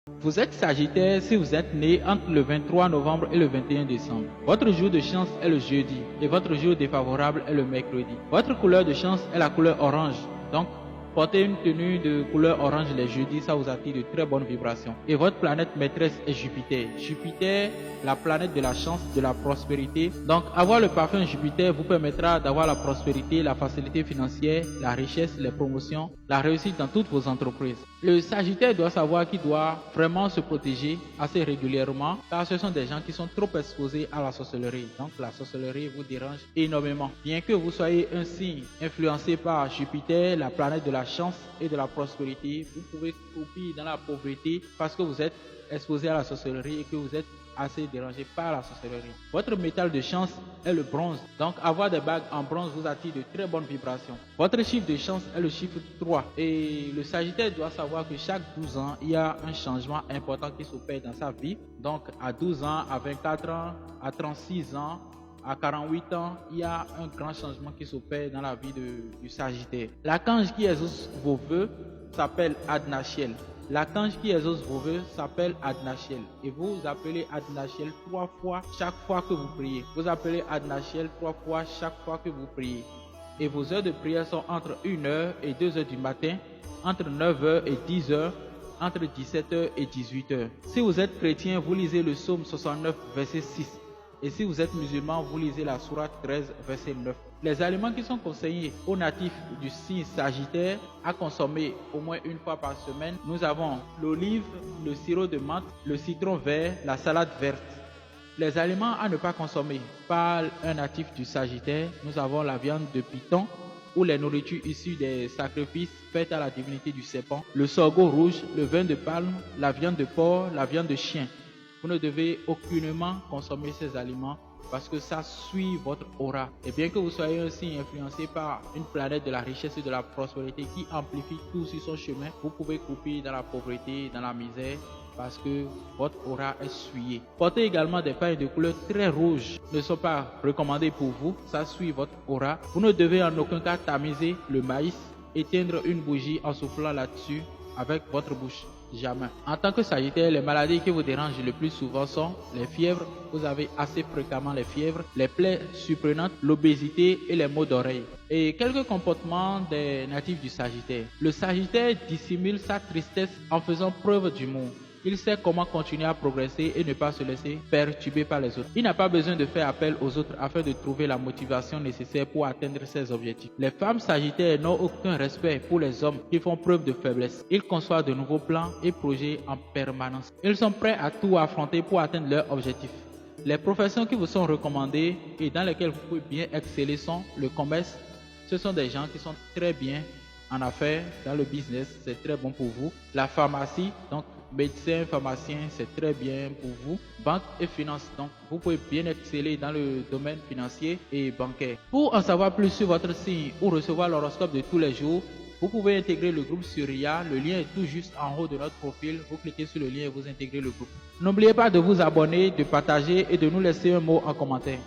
Vous êtes Sagittaire si vous êtes né entre le 23 novembre et le 21 décembre. Votre jour de chance est le jeudi et votre jour défavorable est le mercredi. Votre couleur de chance est la couleur orange. Donc, portez une tenue de couleur orange les jeudis, ça vous attire de très bonnes vibrations. Et votre planète maîtresse est Jupiter. Jupiter, la planète de la chance, de la prospérité. Donc, avoir le parfum Jupiter vous permettra d'avoir la prospérité, la facilité financière, la richesse, les promotions, la réussite dans toutes vos entreprises. Le Sagittaire doit savoir qu'il doit vraiment se protéger assez régulièrement car ce sont des gens qui sont trop exposés à la sorcellerie. Donc la sorcellerie vous dérange énormément. Bien que vous soyez un signe influencé par Jupiter, la planète de la chance et de la prospérité, vous pouvez croupir dans la pauvreté parce que vous êtes exposé à la sorcellerie et que vous êtes assez dérangé par la sorcellerie. Votre métal de chance est le bronze. Donc avoir des bagues en bronze vous attire de très bonnes vibrations. Votre chiffre de chance est le chiffre 3. Et le Sagittaire doit savoir que chaque 12 ans, il y a un changement important qui s'opère dans sa vie. Donc à 12 ans, à 24 ans, à 36 ans, à 48 ans, il y a un grand changement qui s'opère dans la vie du Sagittaire. L'archange qui exauce vos vœux s'appelle Adnachiel. L'archange qui exauce vos vœux s'appelle Adnachiel. Et vous appelez Adnachiel 3 fois chaque fois que vous priez. Vous appelez Adnachiel 3 fois chaque fois que vous priez. Et vos heures de prière sont entre 1h et 2h du matin, entre 9h et 10h, entre 17h et 18h. Si vous êtes chrétien, vous lisez le psaume 69, verset 6. Et si vous êtes musulman, vous lisez la sourate 13, verset 9. Les aliments qui sont conseillés aux natifs du signe Sagittaire à consommer au moins une fois par semaine, nous avons l'olive, le sirop de menthe, le citron vert, la salade verte. Les aliments à ne pas consommer par un natif du Sagittaire, nous avons la viande de python ou les nourritures issues des sacrifices faits à la divinité du serpent, le sorgho rouge, le vin de palme, la viande de porc, la viande de chien. Vous ne devez aucunement consommer ces aliments parce que ça suit votre aura. Et bien que vous soyez un signe influencé par une planète de la richesse et de la prospérité qui amplifie tout sur son chemin, vous pouvez couper dans la pauvreté, dans la misère, parce que votre aura est souillée. Portez également des pailles de couleur très rouge ne sont pas recommandées pour vous, ça suit votre aura. Vous ne devez en aucun cas tamiser le maïs, éteindre une bougie en soufflant là-dessus avec votre bouche. Jamais. En tant que Sagittaire, les maladies qui vous dérangent le plus souvent sont les fièvres, vous avez assez fréquemment les fièvres, les plaies surprenantes, l'obésité et les maux d'oreille. Et quelques comportements des natifs du Sagittaire. Le Sagittaire dissimule sa tristesse en faisant preuve d'humour. Il sait comment continuer à progresser et ne pas se laisser perturber par les autres. Il n'a pas besoin de faire appel aux autres afin de trouver la motivation nécessaire pour atteindre ses objectifs. Les femmes sagittaires n'ont aucun respect pour les hommes qui font preuve de faiblesse. Ils conçoivent de nouveaux plans et projets en permanence. Ils sont prêts à tout affronter pour atteindre leurs objectifs. Les professions qui vous sont recommandées et dans lesquelles vous pouvez bien exceller sont le commerce. Ce sont des gens qui sont très bien en affaires, dans le business, c'est très bon pour vous. La pharmacie, donc médecin, pharmacien, c'est très bien pour vous. Banque et finance, donc vous pouvez bien exceller dans le domaine financier et bancaire. Pour en savoir plus sur votre signe ou recevoir l'horoscope de tous les jours, vous pouvez intégrer le groupe sur RIA. Le lien est tout juste en haut de notre profil. Vous cliquez sur le lien et vous intégrez le groupe. N'oubliez pas de vous abonner, de partager et de nous laisser un mot en commentaire.